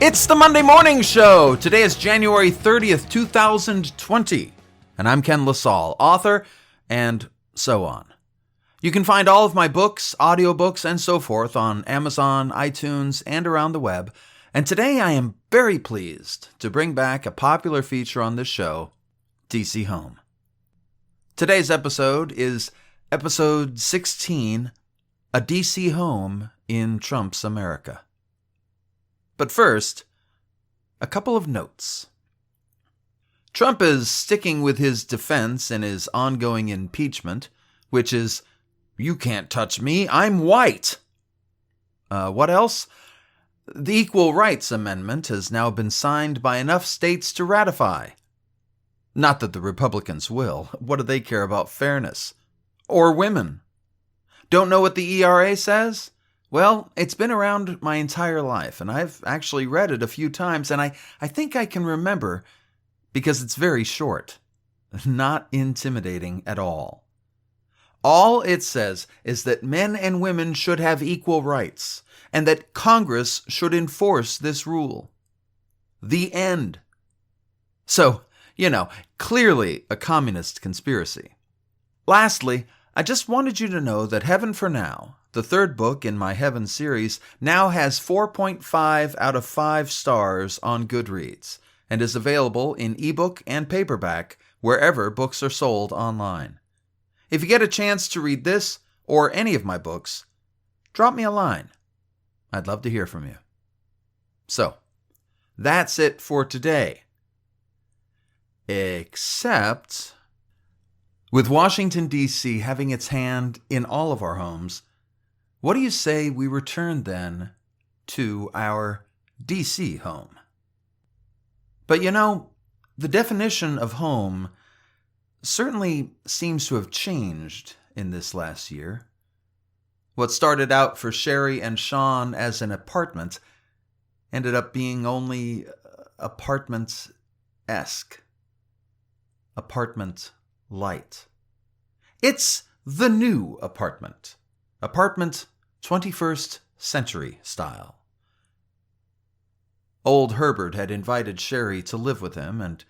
It's the Monday Morning Show. Today is January 30th, 2020. And I'm Ken LaSalle, author and so on. You can find all of my books, audiobooks, and so forth on Amazon, iTunes, and around the web. And today I am very pleased to bring back a popular feature on this show, DC Home. Today's episode is episode 16, A DC Home in Trump's America. But first, a couple of notes. Trump is sticking with his defense in his ongoing impeachment, which is, "You can't touch me, I'm white." What else? The Equal Rights Amendment has now been signed by enough states to ratify. Not that the Republicans will. What do they care about fairness? Or women? Don't know what the ERA says? Well, it's been around my entire life, and I've actually read it a few times, and I think I can remember because it's very short. Not intimidating at all. All it says is that men and women should have equal rights, and that Congress should enforce this rule. The end. So, clearly a communist conspiracy. Lastly, I just wanted you to know that Heaven for Now, the third book in my Heaven series, now has 4.5 out of 5 stars on Goodreads and is available in ebook and paperback wherever books are sold online. If you get a chance to read this or any of my books, drop me a line. I'd love to hear from you. So, that's it for today. Except, with Washington, D.C. having its hand in all of our homes, what do you say we return then to our D.C. home? But the definition of home certainly seems to have changed in this last year. What started out for Sherry and Sean as an apartment ended up being only apartment-esque. Apartment light. It's the new apartment. Apartment 21st century style. Old Herbert had invited Sherry to live with him, and,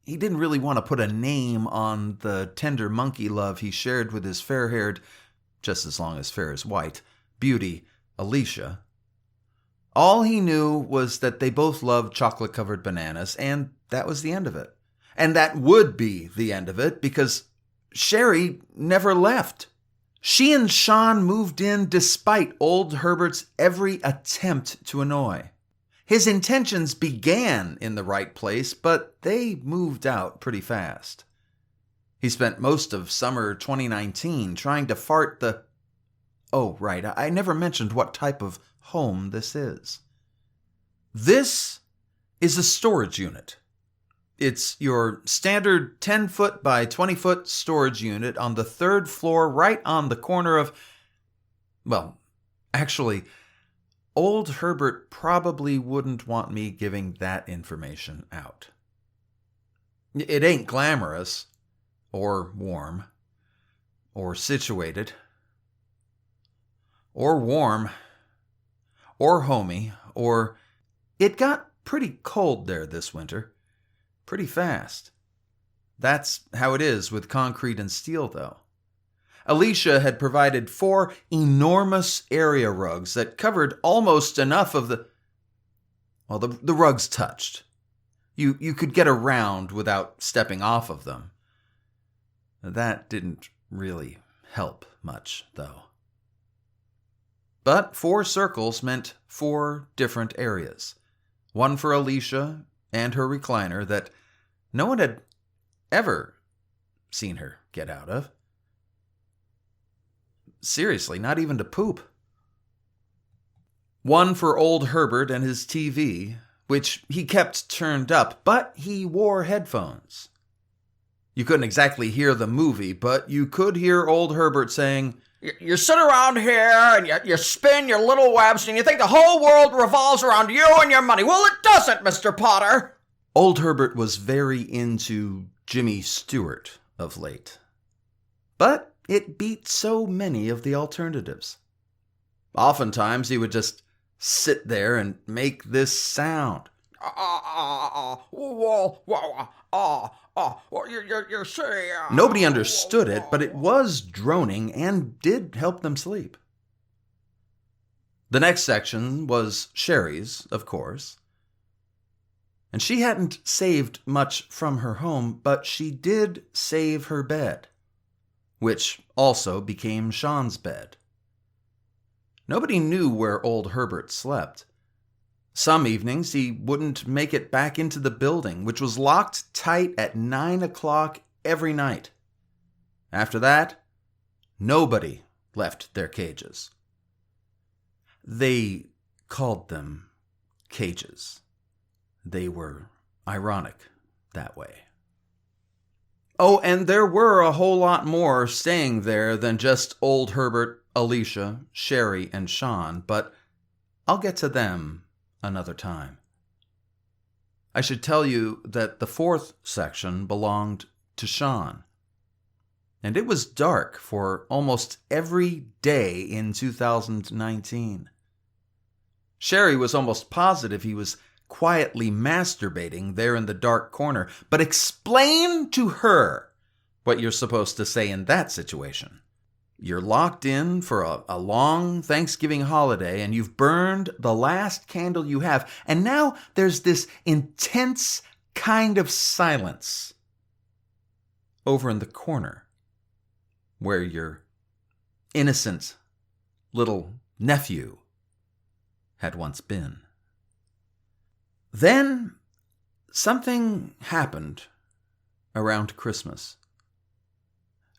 he didn't really want to put a name on the tender monkey love he shared with his fair-haired, just as long as fair as white, beauty, Alicia. All he knew was that they both loved chocolate-covered bananas, and that was the end of it. And that would be the end of it, because Sherry never left. She and Sean moved in despite old Herbert's every attempt to annoy. His intentions began in the right place, but they moved out pretty fast. He spent most of summer 2019 trying to fart the... Oh, right, I never mentioned what type of home this is. This is a storage unit. It's your standard 10-foot by 20-foot storage unit on the 3rd floor right on the corner of... actually, old Herbert probably wouldn't want me giving that information out. It ain't glamorous, or warm, or situated, or warm, or homey, or... It got pretty cold there this winter. Pretty fast. That's how it is with concrete and steel, though. Alicia had provided 4 enormous area rugs that covered almost enough of the rugs touched. You could get around without stepping off of them. That didn't really help much, though. But 4 circles meant 4 different areas. One for Alicia and her recliner that no one had ever seen her get out of. Seriously, not even to poop. One for old Herbert and his TV, which he kept turned up, but he wore headphones. You couldn't exactly hear the movie, but you could hear old Herbert saying, You sit around here and you spin your little webs and you think the whole world revolves around you and your money. Well, it doesn't, Mr. Potter. Old Herbert was very into Jimmy Stewart of late. But it beat so many of the alternatives. Oftentimes he would just sit there and make this sound. You're saying... Nobody understood it, but it was droning and did help them sleep. The next section was Sherry's, of course. And she hadn't saved much from her home, but she did save her bed, which also became Sean's bed. Nobody knew where old Herbert slept. Some evenings he wouldn't make it back into the building, which was locked tight at 9 o'clock every night. After that, nobody left their cages. They called them cages. They were ironic that way. Oh, and there were a whole lot more staying there than just old Herbert, Alicia, Sherry, and Sean, but I'll get to them another time. I should tell you that the fourth section belonged to Sean, and it was dark for almost every day in 2019. Sherry was almost positive he was quietly masturbating there in the dark corner, but explain to her what you're supposed to say in that situation. You're locked in for a long Thanksgiving holiday, and you've burned the last candle you have, and now there's this intense kind of silence over in the corner where your innocent little nephew had once been. Then something happened around Christmas.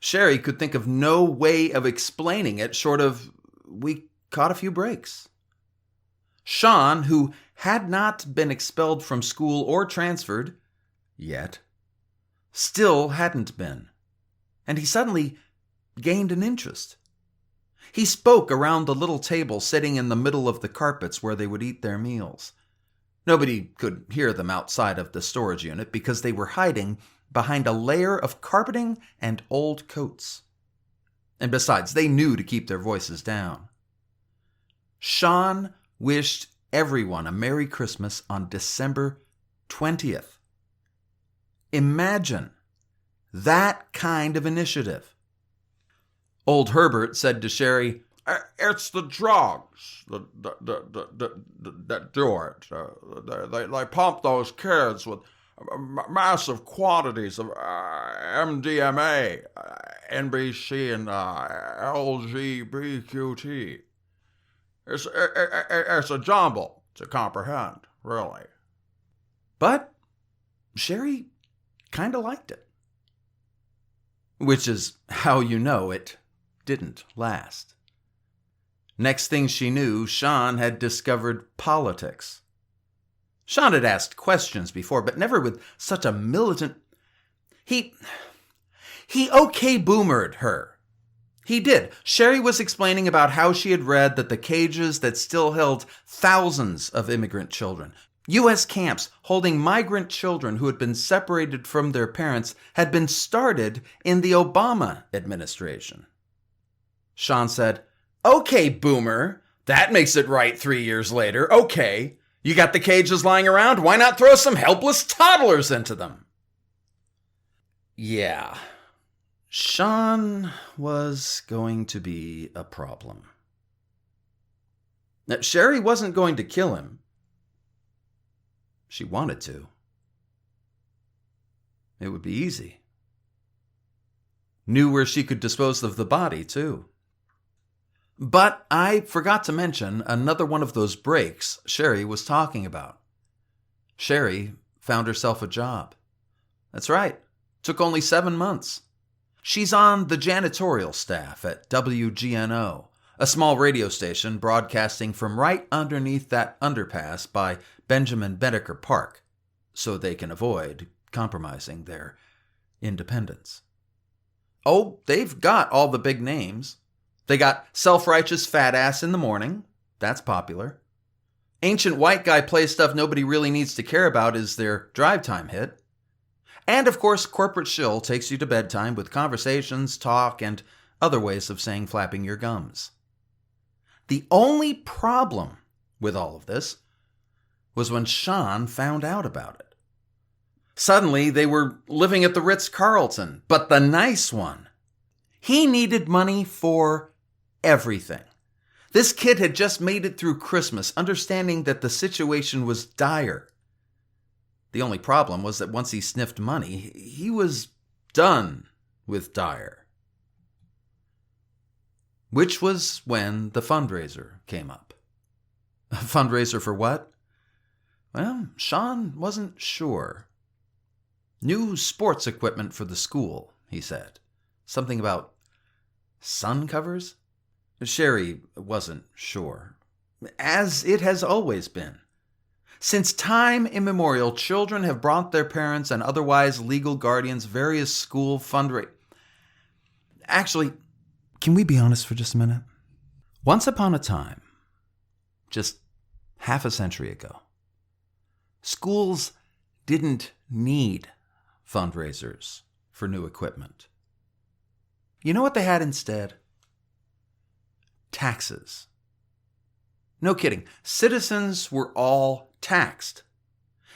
Sherry could think of no way of explaining it short of, we caught a few breaks. Sean, who had not been expelled from school or transferred yet, still hadn't been, and he suddenly gained an interest. He spoke around the little table sitting in the middle of the carpets where they would eat their meals. Nobody could hear them outside of the storage unit because they were hiding behind a layer of carpeting and old coats. And besides, they knew to keep their voices down. Sean wished everyone a Merry Christmas on December 20th. Imagine that kind of initiative. Old Herbert said to Sherry, "It's the drugs that do it. They pump those kids with massive quantities of MDMA, NBC, and LGBTQ. It's a jumble to comprehend, really." But Sherry kind of liked it. Which is how you know it didn't last. Next thing she knew, Sean had discovered politics. Sean had asked questions before, but never with such a militant... He okay boomered her. He did. Sherry was explaining about how she had read that the cages that still held thousands of immigrant children, U.S. camps holding migrant children who had been separated from their parents, had been started in the Obama administration. Sean said, "Okay, boomer, that makes it right 3 years later. Okay, you got the cages lying around, why not throw some helpless toddlers into them?" Yeah, Sean was going to be a problem. Now, Sherry wasn't going to kill him. She wanted to. It would be easy. Knew where she could dispose of the body, too. But I forgot to mention another one of those breaks Sherry was talking about. Sherry found herself a job. That's right. Took only 7 months. She's on the janitorial staff at WGNO, a small radio station broadcasting from right underneath that underpass by Benjamin Bedecker Park, so they can avoid compromising their independence. Oh, they've got all the big names. They got self-righteous fat ass in the morning. That's popular. Ancient white guy plays stuff nobody really needs to care about is their drive time hit. And of course, corporate shill takes you to bedtime with conversations, talk, and other ways of saying flapping your gums. The only problem with all of this was when Sean found out about it. Suddenly, they were living at the Ritz-Carlton, but the nice one. He needed money for everything. This kid had just made it through Christmas, understanding that the situation was dire. The only problem was that once he sniffed money, he was done with dire. Which was when the fundraiser came up. A fundraiser for what? Well, Sean wasn't sure. New sports equipment for the school, he said. Something about sun covers? Sherry wasn't sure, as it has always been. Since time immemorial, children have brought their parents and otherwise legal guardians various school fundraisers. Actually, can we be honest for just a minute? Once upon a time, just half a century ago, schools didn't need fundraisers for new equipment. You know what they had instead? Taxes. No kidding. Citizens were all taxed,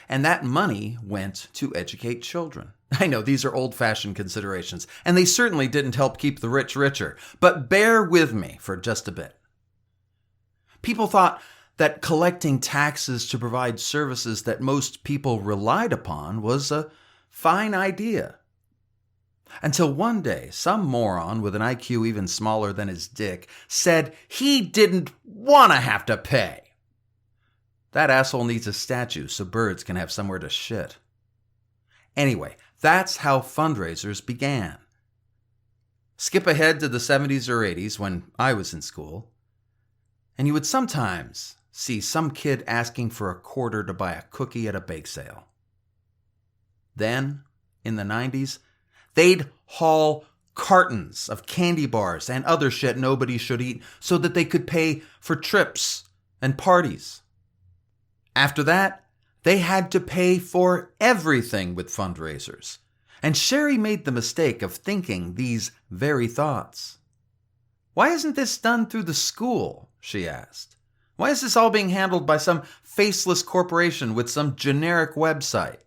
and that money went to educate children. I know these are old-fashioned considerations, and they certainly didn't help keep the rich richer, but bear with me for just a bit. People thought that collecting taxes to provide services that most people relied upon was a fine idea. Until one day, some moron with an IQ even smaller than his dick said he didn't want to have to pay. That asshole needs a statue so birds can have somewhere to shit. Anyway, that's how fundraisers began. Skip ahead to the 70s or 80s when I was in school, and you would sometimes see some kid asking for a quarter to buy a cookie at a bake sale. Then, in the 90s, they'd haul cartons of candy bars and other shit nobody should eat so that they could pay for trips and parties. After that, they had to pay for everything with fundraisers. And Sherry made the mistake of thinking these very thoughts. Why isn't this done through the school? She asked. Why is this all being handled by some faceless corporation with some generic website?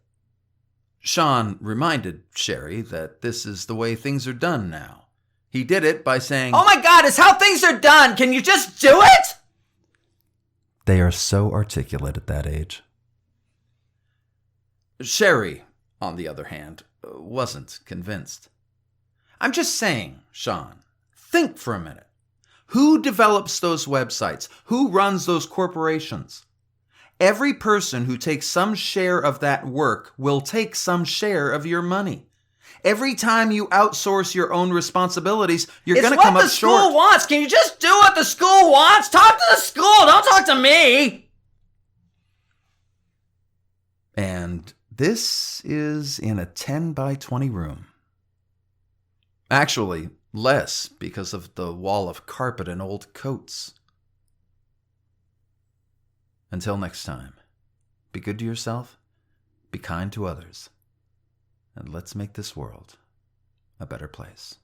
Sean reminded Sherry that this is the way things are done now. He did it by saying, "Oh my God, it's how things are done! Can you just do it?" They are so articulate at that age. Sherry, on the other hand, wasn't convinced. I'm just saying, Sean, think for a minute. Who develops those websites? Who runs those corporations? Every person who takes some share of that work will take some share of your money. Every time you outsource your own responsibilities, you're going to come up short. It's what the school wants. Can you just do what the school wants? Talk to the school. Don't talk to me. And this is in a 10 by 20 room. Actually, less because of the wall of carpet and old coats. Until next time, be good to yourself, be kind to others, and let's make this world a better place.